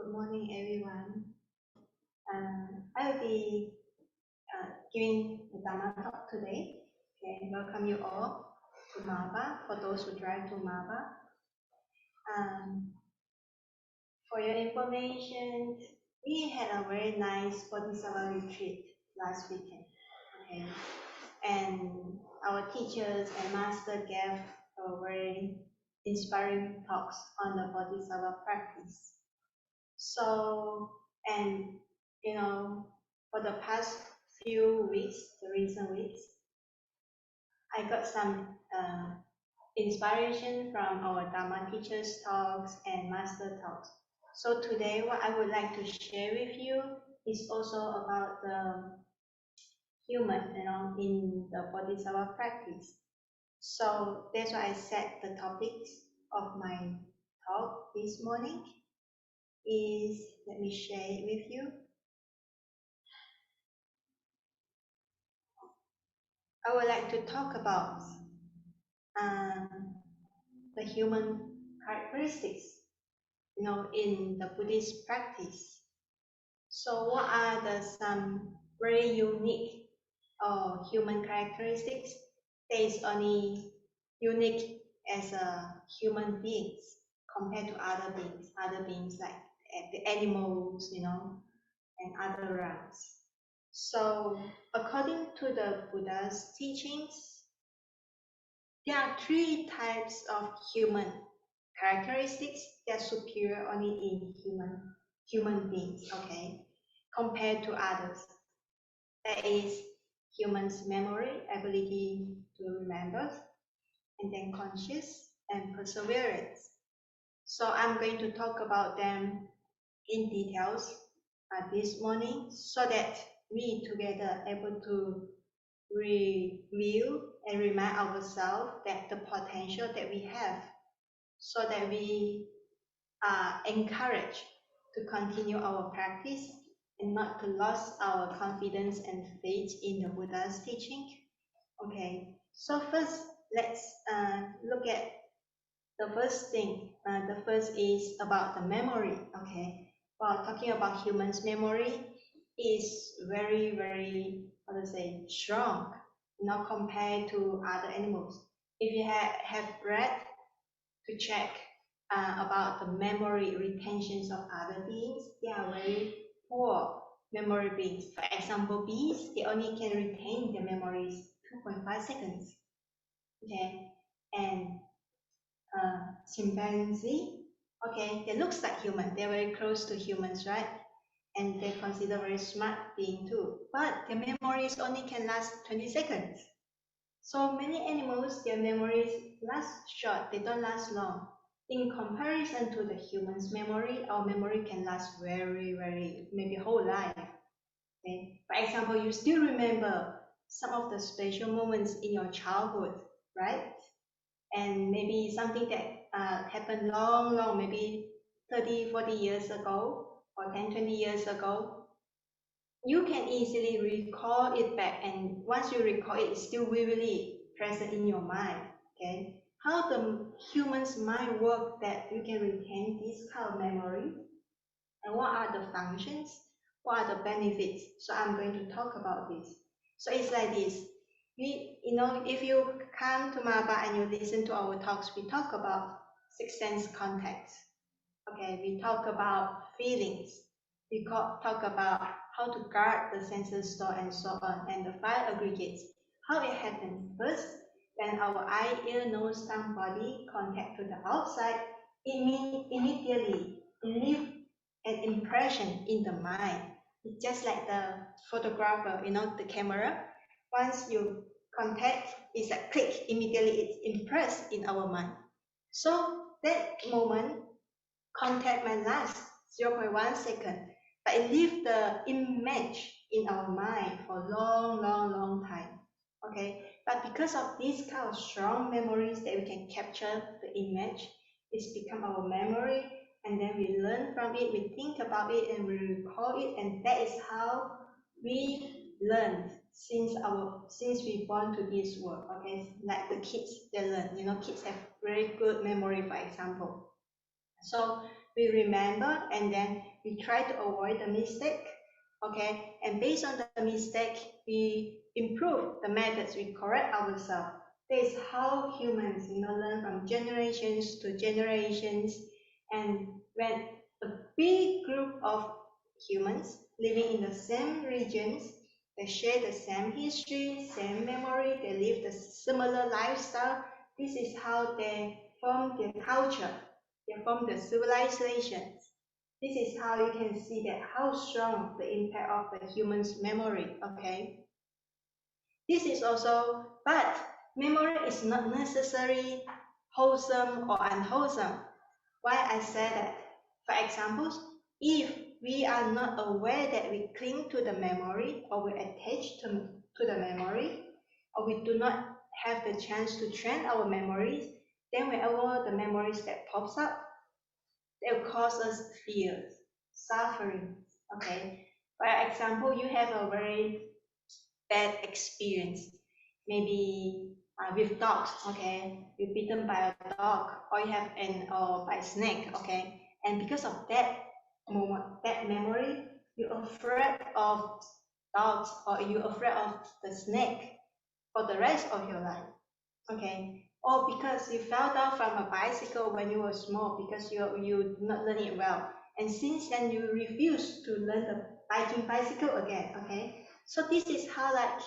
Good morning, everyone. I will be giving the Dharma talk today. Okay, welcome you all to Maba, for those who drive to Maba. For your information, we had a very nice Bodhisattva retreat last weekend. Okay, and our teachers and master gave a very inspiring talks on the Bodhisattva practice. So, and for the past few weeks, the recent weeks, I got some inspiration from our Dharma teachers' talks and master talks. So today, what I would like to share with you is also about the human, in the Bodhisattva practice. So that's why I set the topics of my talk this morning. Let me share it with you. I would like to talk about the human characteristics, in the Buddhist practice. So what are some very unique human characteristics that is only unique as a human beings compared to other beings like the animals, and other realms. So according to the Buddha's teachings, there are three types of human characteristics that are superior only in human beings, okay, compared to others. That is human's memory, ability to remember, and then conscious and perseverance. So I'm going to talk about them in details this morning so that we together able to review and remind ourselves that the potential that we have, so that we are encouraged to continue our practice and not to lose our confidence and faith in the Buddha's teaching. Okay, so first let's look at the first thing. The first is about the memory. Okay, while talking about humans' memory is very, very, strong, not compared to other animals. If you have read to check about the memory retentions of other beings, they are very poor memory beings. For example, bees, they only can retain their memories 2.5 seconds. Okay, and chimpanzee, okay, they looks like human. They're very close to humans, right? And they consider very smart being too. But their memories only can last 20 seconds. So many animals, their memories last short, they don't last long. In comparison to the human's memory, our memory can last very, very, maybe whole life. Okay? For example, you still remember some of the special moments in your childhood, right? And maybe something that happened long, maybe 30, 40 years ago, or 10, 20 years ago, you can easily recall it back, and once you recall it, it's still vividly present in your mind. Okay, how the human's mind work that you can retain this kind of memory, and what are the functions, what are the benefits? So I'm going to talk about this. So it's like this. If you come to Maba and you listen to our talks, we talk about six sense contacts. Okay, we talk about feelings. We talk about how to guard the senses store and so on, and the five aggregates. How it happens? First, when our eye, ear, nose, tongue, body contact to the outside, it immediately leave an impression in the mind. It's just like the photographer, the camera. Once you contact, it's a click, immediately it's impressed in our mind. So that moment, contact might last 0.1 second, but it leaves the image in our mind for long time. Okay, but because of these kind of strong memories that we can capture the image, it's become our memory, and then we learn from it, we think about it, and we recall it, and that is how we learn since we born to this world. Okay, like the kids, they learn. Kids have very good memory, for example. So we remember, and then We try to avoid the mistake, okay? And based on the mistake, we improve the methods, we correct ourselves. That is how humans, learn from generations to generations. And when a big group of humans living in the same regions, they share the same history, same memory, they live the similar lifestyle. This is how they form their culture, they form the civilizations. This is how you can see that how strong the impact of the human's memory, okay? This is also, but memory is not necessarily wholesome or unwholesome. Why I say that? For example, if we are not aware that we cling to the memory or we attach to the memory, or we do not have the chance to train our memories, then whenever the memories that pops up, they will cause us fears, suffering. Okay. For example, you have a very bad experience, maybe with dogs, okay, you're bitten by a dog, or you have by a snake, okay, and because of that moment, that memory, you're afraid of dogs or you're afraid of the snake for the rest of your life, okay, or because you fell down from a bicycle when you were small because you did not learn it well, and since then you refuse to learn the bicycle again, okay. So this is how, like,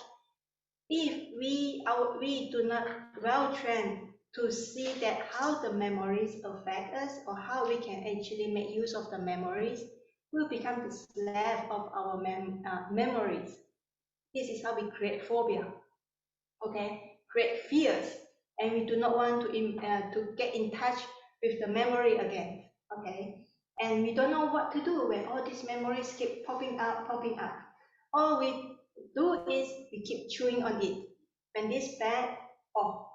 if we do not well trained to see that how the memories affect us or how we can actually make use of the memories, we'll become the slave of our memories. This is how we create phobia, okay, create fears, and we do not want to get in touch with the memory again, okay, and we don't know what to do when all these memories keep popping up. All we do is we keep chewing on it. When this bad or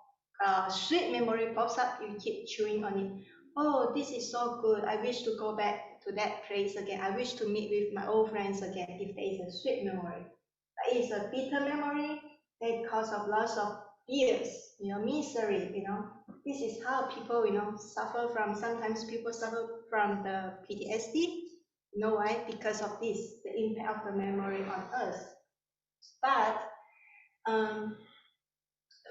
sweet memory pops up, you keep chewing on it. Oh, this is so good. I wish to go back to that place again. I wish to meet with my old friends again if there is a sweet memory. But it's a bitter memory that cause of lots of fears, misery, This is how people, suffer from, sometimes people suffer from the PTSD. You know why? Because of this, the impact of the memory on us. But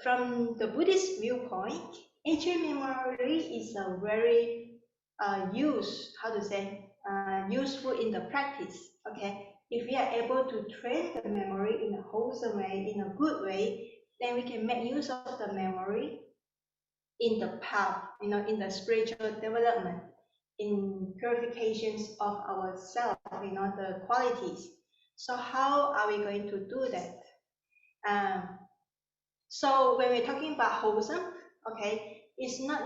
from the Buddhist viewpoint, ancient memory is a very useful in the practice. Okay, if we are able to train the memory in a wholesome way, in a good way, then we can make use of the memory in the path, in the spiritual development, in purifications of ourselves, the qualities. So how are we going to do that? So when we're talking about wholesome, okay, it's not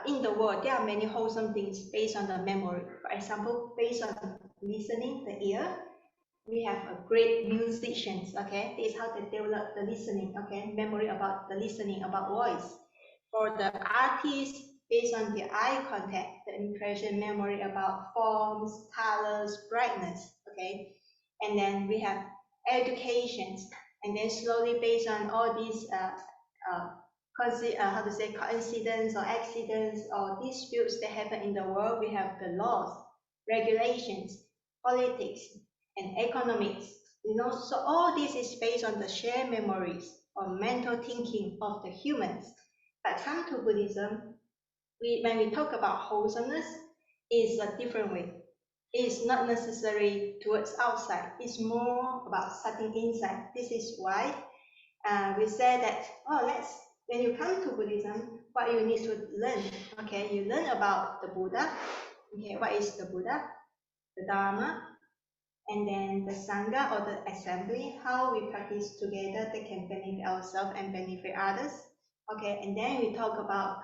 in the world. There are many wholesome things based on the memory. For example, based on listening, the ear, we have a great musicians. Okay, this is how they develop the listening. Okay, memory about the listening, about voice. For the artists, based on the eye contact, the impression memory about forms, colors, brightness. Okay, and then we have educations. And then slowly, based on all these coincidence or accidents or disputes that happen in the world, we have the laws, regulations, politics, and economics. So all this is based on the shared memories or mental thinking of the humans. But come to Buddhism, when we talk about wholesomeness, it's a different way. It's not necessary towards outside. It's more about starting inside. This is why we say that, when you come to Buddhism, what you need to learn, okay, you learn about the Buddha. Okay, what is the Buddha? The Dharma, and then the Sangha or the assembly, how we practice together that can benefit ourselves and benefit others. Okay, and then we talk about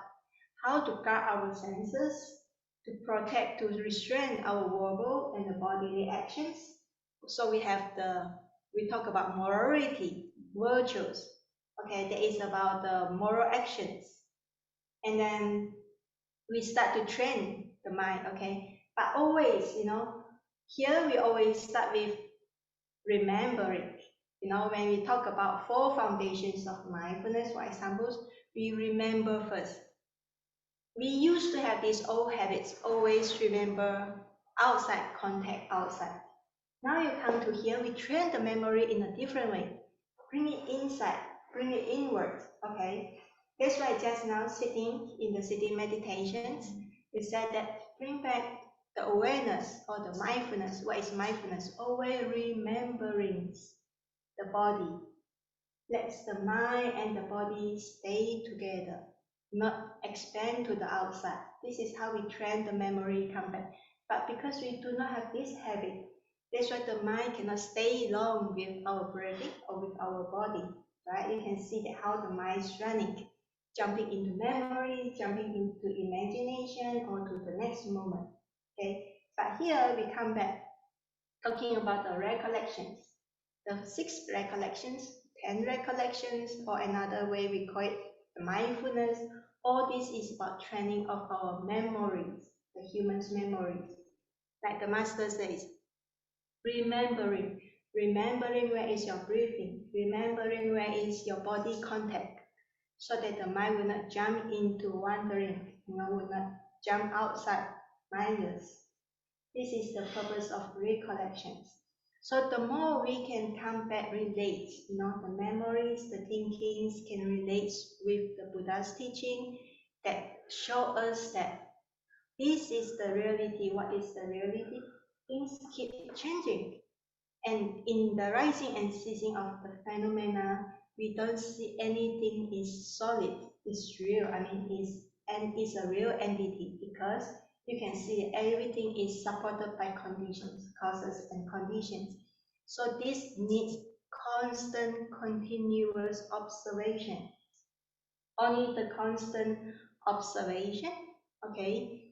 how to guard our senses, to protect, to restrain our verbal and the bodily actions. So we talk about morality, virtues. Okay, that is about the moral actions. And then we start to train the mind, okay? But always, here we always start with remembering. When we talk about 4 foundations of mindfulness, for example, we remember first. We used to have these old habits, always remember outside contact outside. Now you come to here, we train the memory in a different way. Bring it inside, bring it inward, okay? That's why just now sitting in the sitting meditations, we said that bring back the awareness or the mindfulness. What is mindfulness? Always remembering the body. Let the mind and the body stay together, not expand to the outside. This is how we train the memory come back. But because we do not have this habit, that's why the mind cannot stay long with our breathing or with our body, right? You can see that how the mind is running, jumping into memory, jumping into imagination or to the next moment, okay? But here we come back, talking about the recollections, the 6 recollections, 10 recollections, or another way we call it the mindfulness. All this is about training of our memories, the human's memories. Like the master says, remembering where is your breathing, remembering where is your body contact, so that the mind will not jump into wandering, will not jump outside mindless. This is the purpose of recollections. So the more we can come back, relate, the memories, the thinkings can relate with the Buddha's teaching that show us that this is the reality. What is the reality? Things keep changing. And in the rising and ceasing of the phenomena, we don't see anything is solid, is real. Is a real entity, because you can see everything is supported by conditions, causes and conditions. So this needs constant, continuous observation. Only the constant observation, okay,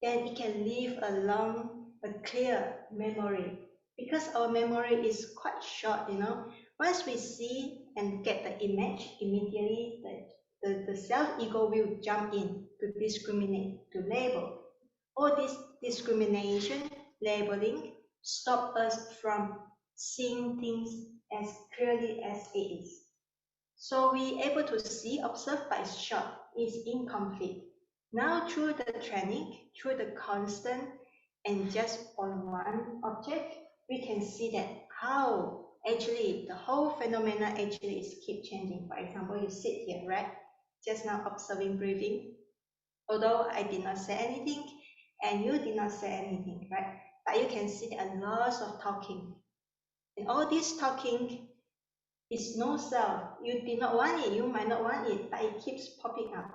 then it can leave a long, a clear memory. Because our memory is quite short, Once we see and get the image, immediately the self-ego will jump in to discriminate, to label. All this discrimination, labeling, stop us from seeing things as clearly as it is. So we able to see, observe, but it's short, it's incomplete. Now through the training, through the constant and just on one object, we can see that how actually the whole phenomena actually is keep changing. For example, you sit here, right? Just now observing breathing. Although I did not say anything and you did not say anything, right? But you can see a lot of talking. And all this talking is no self. You did not want it, you might not want it, but it keeps popping up.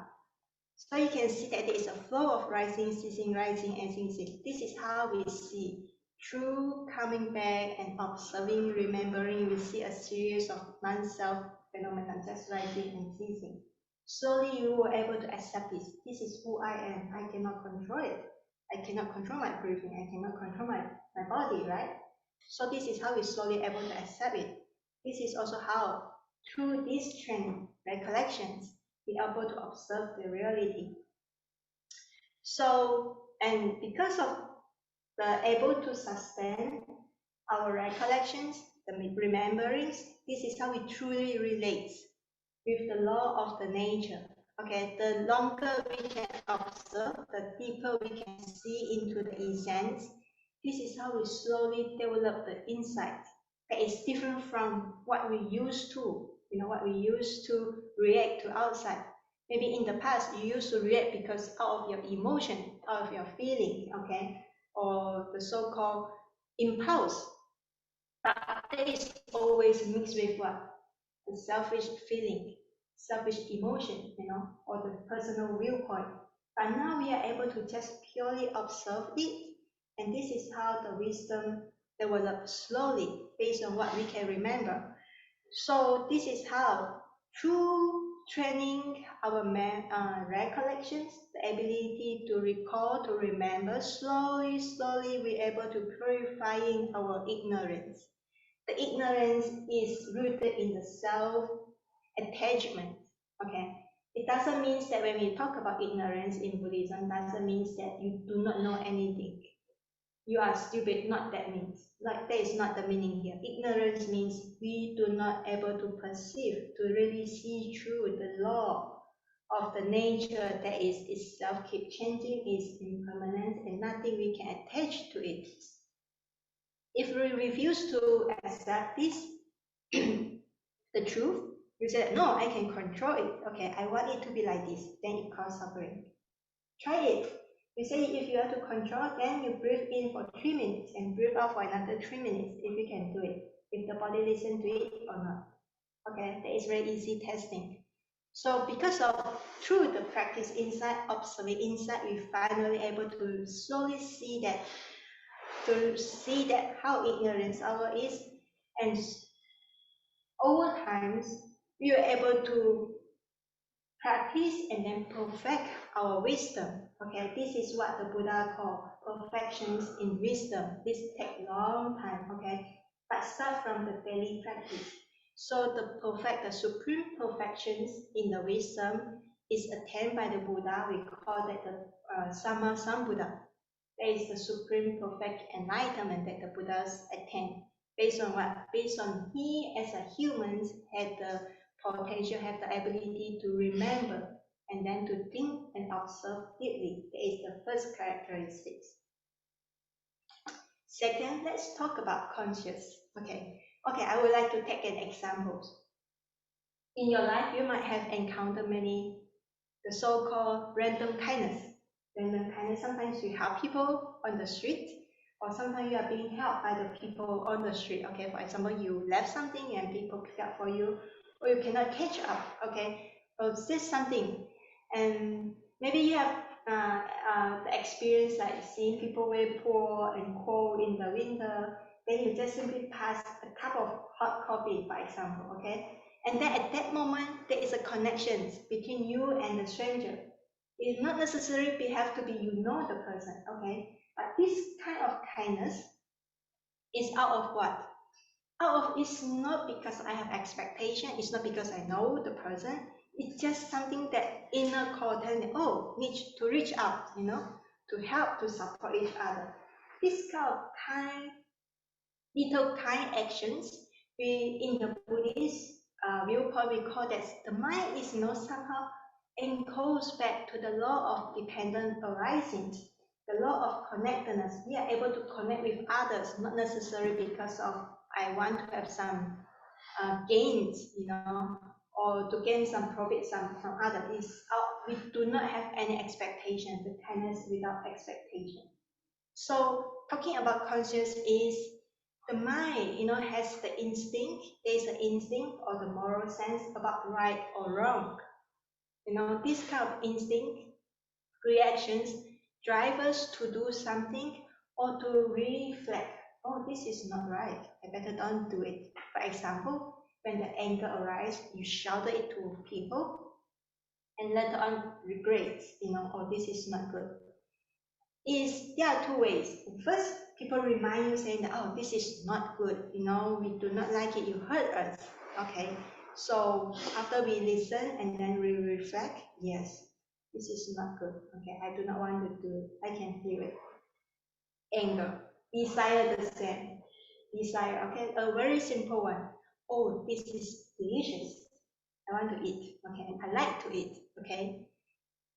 So you can see that there is a flow of rising, ceasing, rising, and ceasing. This is how we see. Through coming back and observing, remembering, we see a series of non-self phenomena just rising and ceasing. Slowly you were able to accept this. This is who I am. I cannot control it. I cannot control my breathing. I cannot control my body, right? So this is how we slowly able to accept it. This is also how, through this training, recollections, we are able to observe the reality. So, and because of the able to sustain our recollections, the rememberings, this is how we truly relate with the law of the nature. Okay, the longer we can observe, the deeper we can see into the essence. This is how we slowly develop the insight that is different from what we used to, what we used to react to outside. Maybe in the past, you used to react because out of your emotion, out of your feeling, okay, or the so-called impulse. But that is always mixed with what? The selfish feeling, selfish emotion, or the personal viewpoint. But now we are able to just purely observe it. And this is how the wisdom develops slowly based on what we can remember. So this is how, through training our recollections, the ability to recall, to remember, slowly we're able to purifying our ignorance. The ignorance is rooted in the self-attachment. Okay, it doesn't mean that when we talk about ignorance in Buddhism, doesn't mean that you do not know anything. You are stupid. Not that means. Like that is not the meaning here. Ignorance means we do not able to perceive, to really see through the law of the nature that is itself keep changing, is impermanent, and nothing we can attach to it. If we refuse to accept this, the truth, you say, no, I can control it. Okay, I want it to be like this. Then it causes suffering. Try it. You say if you have to control, then you breathe in for 3 minutes and breathe out for another 3 minutes if you can do it. If the body listens to it or not. Okay, that is very easy testing. So because of through the practice inside, observing inside, we finally able to slowly see that, how ignorance our is, and over times we are able to practice and then perfect our wisdom. Okay, this is what the Buddha called perfections in wisdom. This takes long time, okay, but start from the daily practice. So the supreme perfections in the wisdom is attained by the Buddha. We call that the Sama Sambuddha. That is the supreme perfect enlightenment that the Buddhas attain. Based on what? Based on he as a human had the potential, have the ability to remember and then to think and observe deeply. That is the first characteristics. Second, let's talk about conscious. Okay, I would like to take an example. In your life, you might have encountered many the so-called random kindness. Random kindness, sometimes you help people on the street, or sometimes you are being helped by the people on the street. Okay, for example, you left something and people pick up for you, or you cannot catch up. Okay, or this something, and maybe you have the experience like seeing people very poor and cold in the winter. Then you just simply pass a cup of hot coffee, for example. Okay, and then at that moment there is a connection between you and the stranger. It's not necessarily have to be you know the person. Okay, but this kind of kindness is out of what? Out of, it's not because I have expectation, it's not because I know the person, it's just something that inner core telling me, oh, need to reach out, to help, to support each other. This kind of little kind actions, we in the Buddhist viewpoint, we call that the mind is somehow encoded back to the law of dependent arising, the law of connectedness. We are able to connect with others, not necessarily because of I want to have some gains, or to gain some profit from others. We do not have any expectation, the kindness without expectation. So talking about conscious is the mind, has the instinct. There's an instinct or the moral sense about right or wrong. This kind of instinct, reactions, drive us to do something or to reflect. Oh, this is not right. I better don't do it. For example, when the anger arises, you shout it to people and later on regret, oh, this is not good. There are two ways. First, people remind you saying that, oh, this is not good. We do not like it. You hurt us. Okay. So after we listen and then we reflect, yes, this is not good. Okay, I do not want to do it. I can feel it. Anger, desire the same. Desire, okay, a very simple one. Oh, this is delicious. I want to eat. Okay, I like to eat. Okay,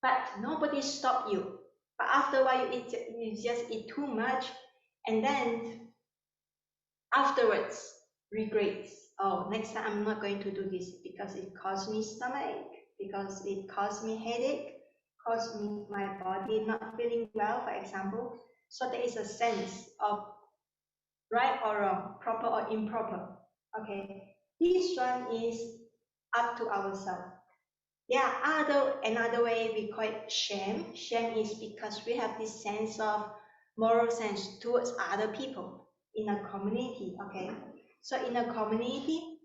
but nobody stop you. But after a while, you just eat too much, and then afterwards regrets. Oh, next time I'm not going to do this because it caused me stomachache, because it caused me headache, caused me my body not feeling well, for example. So there is a sense of right or wrong, proper or improper. Okay, this one is up to ourselves. There are another way we call it shame. Shame is because we have this sense of moral sense towards other people in a community. Okay, so in a community,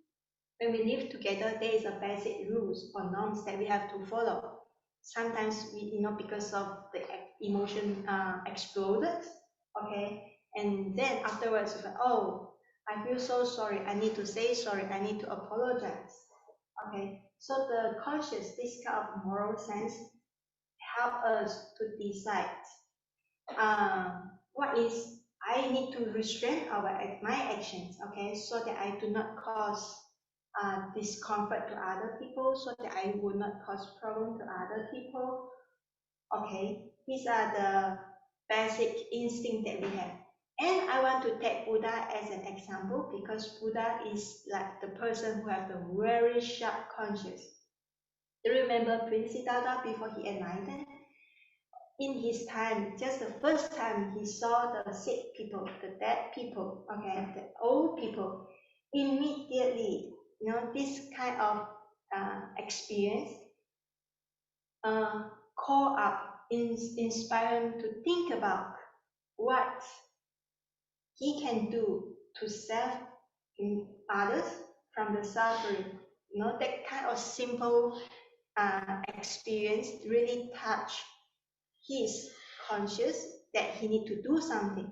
when we live together, there is a basic rules or norms that we have to follow. Sometimes we, because of the emotion exploded. Okay, and then afterwards, oh, I feel so sorry. I need to say sorry. I need to apologize. Okay, so the conscious, this kind of moral sense, help us to decide what is I need to restrain my actions. Okay, so that I do not cause discomfort to other people so that I would not cause problem to other people. Okay, these are the basic instinct that we have. And I want to take Buddha as an example because Buddha is like the person who has the very sharp conscience. Do you remember Prince Siddhartha before he enlightened? In his time, just the first time he saw the sick people, the dead people, okay, the old people, immediately, this kind of experience call up, inspire him to think about what he can do to save others from the suffering. That kind of simple experience really touched his conscious that he need to do something.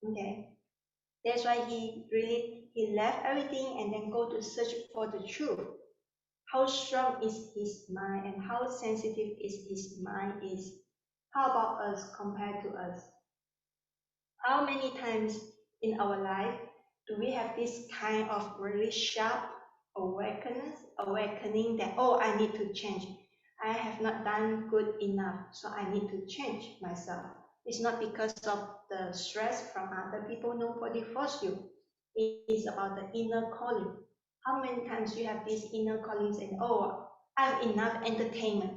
Okay, that's why he left everything and then go to search for the truth. How strong is his mind and how sensitive is his mind is. How about us compared to us? How many times in our life do we have this kind of really sharp awakening that, oh, I need to change. I have not done good enough, so I need to change myself. It's not because of the stress from other people, nobody force you. It is about the inner calling. How many times you have these inner callings and, oh, I have enough entertainment.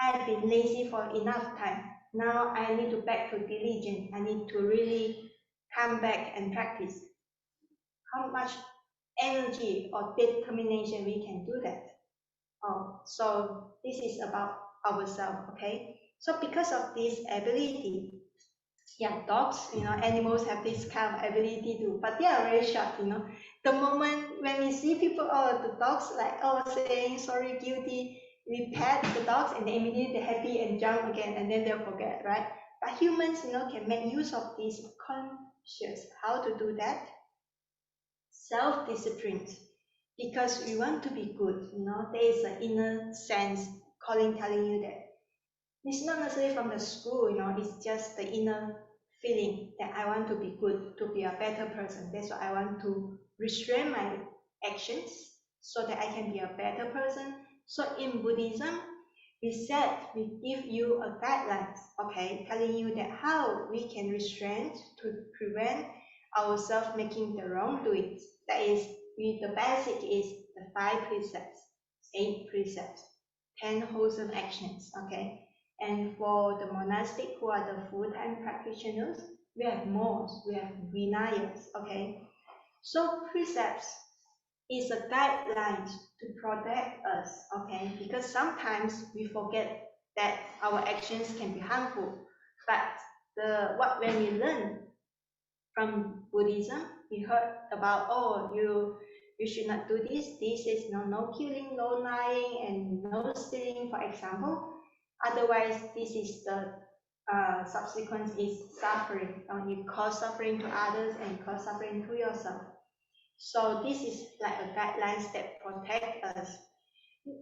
I have been lazy for enough time. Now I need to back to diligence. I need to really come back and practice. How much energy or determination we can do that? Oh, so this is about ourselves, okay? So because of this ability, yeah, dogs, animals have this kind of ability too, but they are very sharp, The moment when we see people, oh, the dogs like, oh, saying sorry, guilty, we pet the dogs and they immediately they're happy and jump again and then they'll forget, right? But humans, can make use of this conscious. How to do that? Self-discipline. Because we want to be good, there is an inner sense telling you that. It's not necessarily from the school, it's just the inner feeling that I want to be good, to be a better person. That's why I want to restrain my actions so that I can be a better person. So in Buddhism, we give you a guidelines, okay, telling you that how we can restrain to prevent ourselves making the wrongdoings. That is, the basic is the 5 precepts, 8 precepts, 10 wholesome actions, okay. And for the monastic who are the full-time practitioners, we have monks, we have vinayas, okay. So precepts is a guideline to protect us, okay? Because sometimes we forget that our actions can be harmful. But when we learn from Buddhism, we heard about, oh, you should not do this. This is no killing, no lying, and no stealing, for example. Otherwise, this is the subsequence is suffering. You cause suffering to others and cause suffering to yourself. So this is like a guidelines that protect us.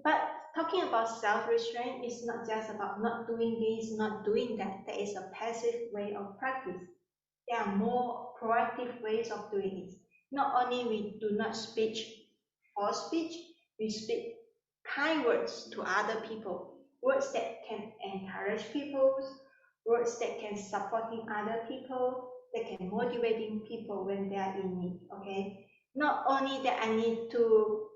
But talking about self-restraint is not just about not doing this, not doing that. That is a passive way of practice. There are more proactive ways of doing it. Not only we do not speak false speech, we speak kind words to other people. Words that can encourage people, words that can supporting other people, that can motivating people when they are in need, okay? Not only that I need to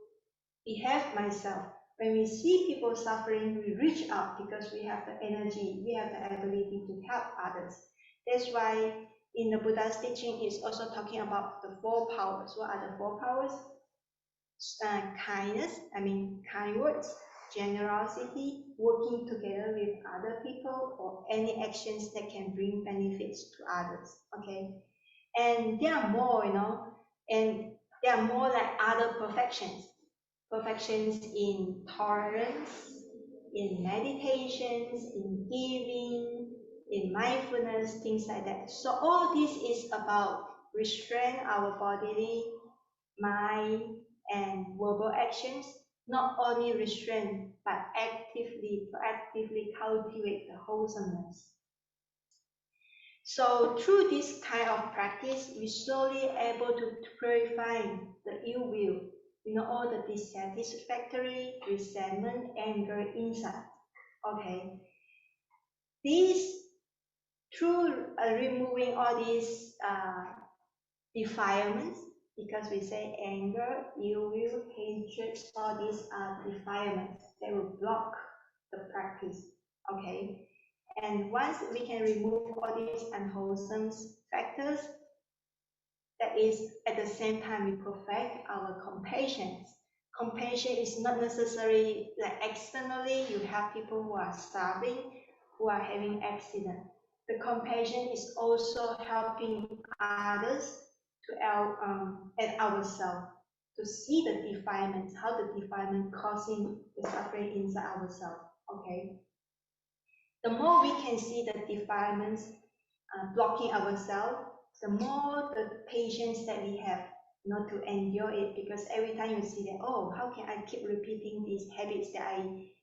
behave myself. When we see people suffering, we reach out because we have the energy, we have the ability to help others. That's why in the Buddha's teaching, it's also talking about the 4 powers. What are the 4 powers? Kindness, kind words, generosity, working together with other people, or any actions that can bring benefits to others. Okay, and there are more, and there are more like other perfections. Perfections in tolerance, in meditations, in giving, in mindfulness, things like that. So all this is about restrain our bodily, mind, and verbal actions, not only restrain, but proactively cultivate the wholesomeness. So through this kind of practice, we slowly able to purify the ill will. all the dissatisfactory, resentment, anger inside. Okay, these through removing all these defilements, because we say anger, ill will, hatred, all these are defilements. They will block the practice. Okay, and once we can remove all these unwholesome factors, that is, at the same time, we perfect our compassion. Compassion is not necessarily like externally, you have people who are starving, who are having accident. The compassion is also helping others to and ourselves to see the defilements, how the defilement causing the suffering inside ourselves. Okay. The more we can see the defilements blocking ourselves, the more the patience that we have not to endure it, because every time you see that, oh, how can I keep repeating these habits that I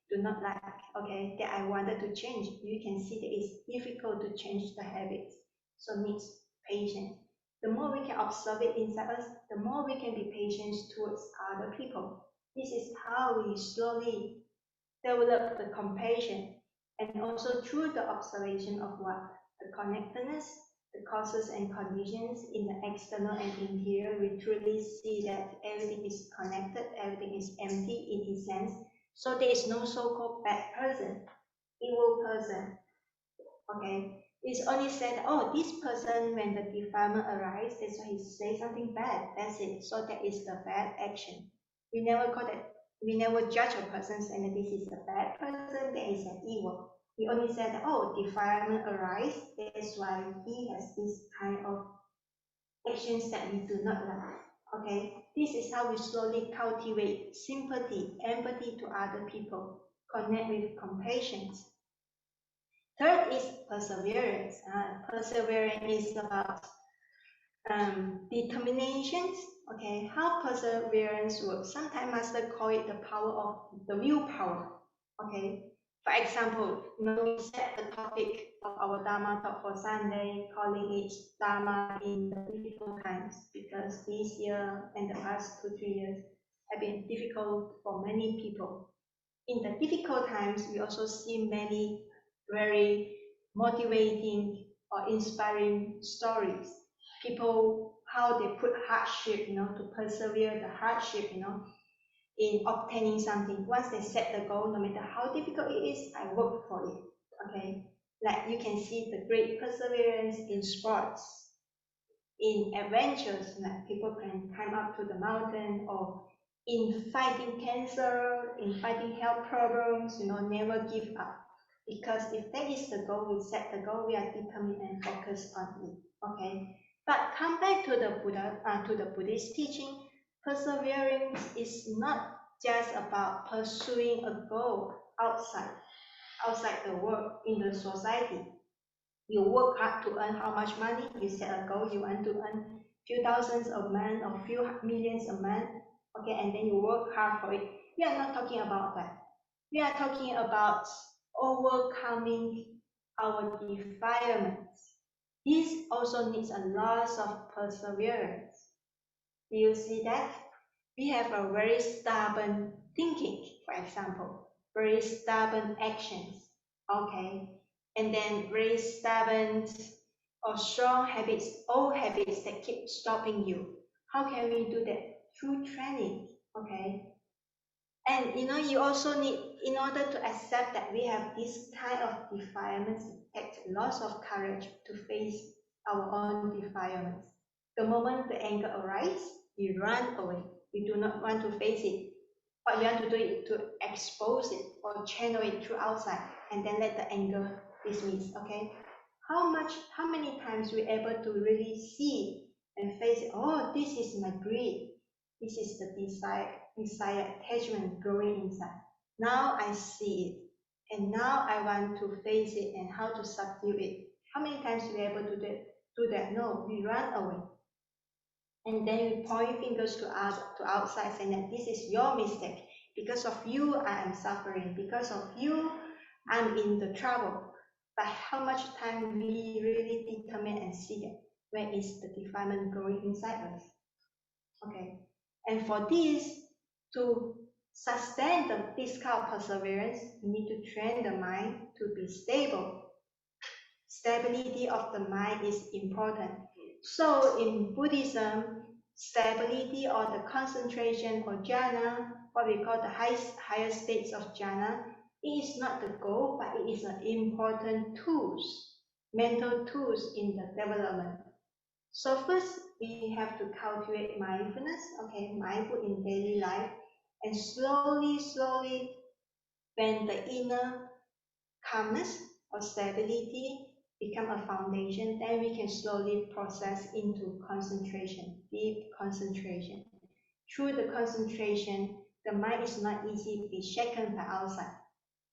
do not like, okay, that I wanted to change, you can see that it's difficult to change the habits, so needs patience. The more we can observe it inside us, the more we can be patient towards other people. This is how we slowly develop the compassion, and also through the observation of what? The connectedness, the causes and conditions in the external and interior, we truly see that everything is connected, everything is empty in its sense. So there is no so-called bad person, evil person. Okay, it's only said, oh, this person, when the defilement arises, that's why he says something bad. That's it. So that is the bad action. We never call that. We never judge a person saying that this is a bad person, that is an evil. We only said, oh, defilement arises. That's why he has this kind of actions that we do not like. Okay, this is how we slowly cultivate sympathy, empathy to other people, connect with compassion. Third is perseverance. Perseverance is about determinations. Okay, how perseverance works. Sometimes Master call it the power of the willpower. Okay, for example, we set the topic of our Dharma talk for Sunday, calling it Dharma in the difficult times, because this year and the past 2-3 years have been difficult for many people. In the difficult times, we also see many very motivating or inspiring stories. People, how they put hardship, to persevere the hardship, in obtaining something. Once they set the goal, no matter how difficult it is, I work for it. Okay, like you can see the great perseverance in sports, in adventures, like people can climb up to the mountain, or in fighting cancer, in fighting health problems, never give up. Because if that is the goal, we set the goal, we are determined and focused on it. Okay. But come back to the to the Buddhist teaching, perseverance is not just about pursuing a goal outside the world, in the society. You work hard to earn how much money, you set a goal, you want to earn few thousands a month or few millions a month, okay, and then you work hard for it. We are not talking about that. We are talking about overcoming our defilements. This also needs a lot of perseverance. Do you see that? We have a very stubborn thinking, for example, very stubborn actions, okay, and then very stubborn or strong habits, old habits that keep stopping you. How can we do that? Through training, okay? And you also need, in order to accept that we have this kind of defilements, it takes lots of courage to face our own defilements. The moment the anger arises, we run away. We do not want to face it. What we want to do is to expose it or channel it through outside, and then let the anger dismiss. Okay? How many times we're able to really see and face it? Oh, this is my greed. This is the desire attachment growing inside. Now I see it, and now I want to face it and how to subdue it. How many times we're able to do that? No, we run away. And then we point fingers to outside, saying that this is your mistake. Because of you, I am suffering. Because of you, I'm in the trouble. But how much time we really determine and see that? Where is the defilement growing inside us? Okay. And for this, To sustain this kind of perseverance, you need to train the mind to be stable. Stability of the mind is important. So in Buddhism, stability or the concentration or jhana, what we call the higher states of jhana, it is not the goal, but it is an important tools, mental tools in the development. So first, we have to cultivate mindfulness, okay, mindful in daily life, and slowly, when the inner calmness or stability become a foundation, then we can slowly process into concentration, deep concentration. Through the concentration, the mind is not easy to be shaken by outside.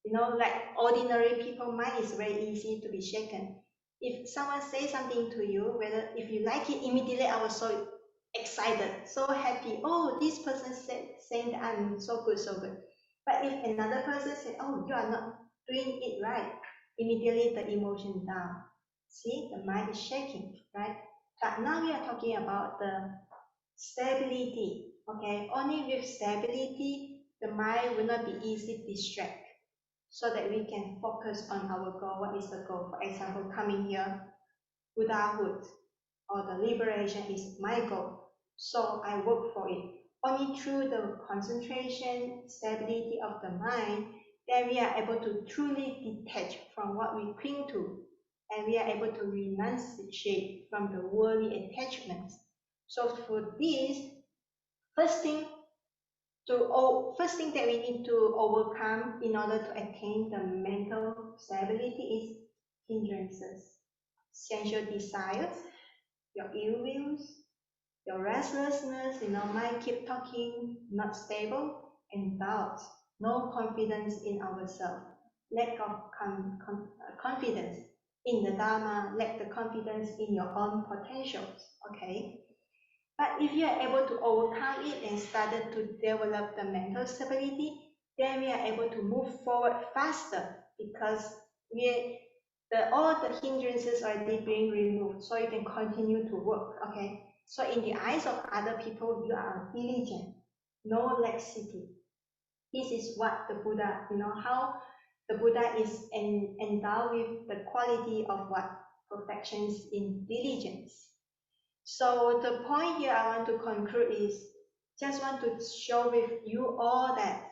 You know, like ordinary people, mind is very easy to be shaken. If someone says something to you, whether if you like it, immediately I was so excited, so happy. Oh, this person saying that I'm so good, so good. But if another person said, oh, you are not doing it right, immediately the emotion down. See, the mind is shaking, right? But now we are talking about the stability. Okay, only with stability, the mind will not be easily distracted, so that we can focus on our goal. What is the goal? For example, coming here, Buddhahood or the liberation is my goal. So I work for it. Only through the concentration, stability of the mind, then we are able to truly detach from what we cling to, and we are able to renunciate from the worldly attachments. So for this, first thing first thing that we need to overcome in order to attain the mental stability is hindrances, sensual desires, your ill wills, your restlessness, mind keep talking, not stable, and doubts, no confidence in ourselves, lack of confidence in the Dharma, lack the confidence in your own potentials, okay? But if you are able to overcome it and started to develop the mental stability, then we are able to move forward faster, because all the hindrances are already being removed, so you can continue to work. Okay. So in the eyes of other people, you are diligent, no laxity. This is what the Buddha, how the Buddha is endowed with the quality of what perfections in diligence. So the point here I want to conclude is, just want to show with you all that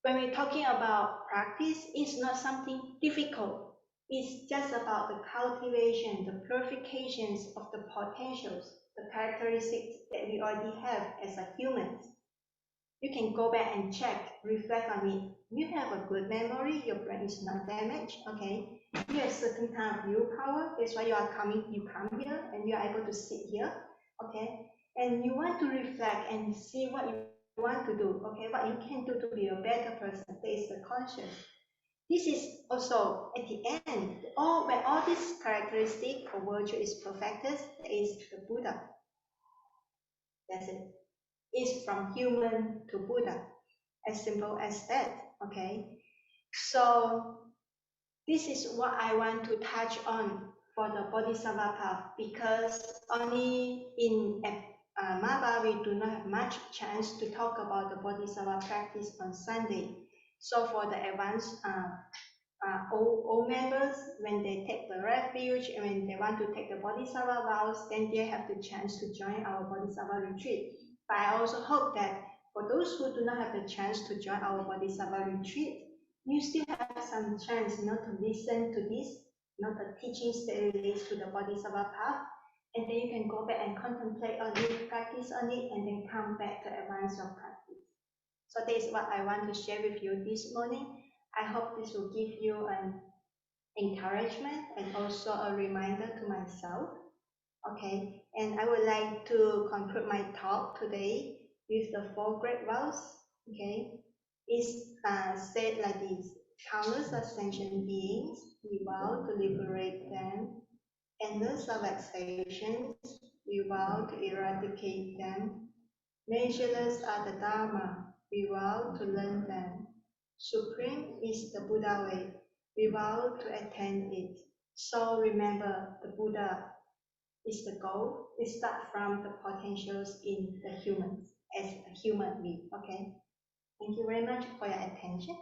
when we're talking about practice, it's not something difficult. It's just about the cultivation, the purifications of the potentials, the characteristics that we already have as a human. You can go back and check, reflect on it. You have a good memory, your brain is not damaged, okay? You have certain kind of willpower, that's why you come here and you are able to sit here, okay? And you want to reflect and see what you want to do, okay? What you can do to be a better person, that is the conscious. This is also at the end, when all these characteristics or virtue is perfected, that is the Buddha. That's it. It's from human to Buddha, as simple as that, okay? So this is what I want to touch on for the Bodhisattva path, because only in Maba we do not have much chance to talk about the Bodhisattva practice on Sunday. So for the advanced old members, when they take the refuge and when they want to take the Bodhisattva vows, then they have the chance to join our Bodhisattva retreat. But I also hope that for those who do not have the chance to join our Bodhisattva retreat, you still have some chance, to listen to this, the teachings that relates to the Bodhisattva path, and then you can go back and contemplate on it, practice on it, and then come back to advance your practice. So that is what I want to share with you this morning. I hope this will give you an encouragement and also a reminder to myself. Okay, and I would like to conclude my talk today with the 4 great vows. Okay, it's said like this: countless ascension beings, we vow to liberate them. Endless of vexations, we vow to eradicate them. Measureless are the Dharma, we vow to learn them. Supreme is the Buddha way, we vow to attain it. So remember, the Buddha is the goal. We start from the potentials in the humans as a human being. Okay. Thank you very much for your attention.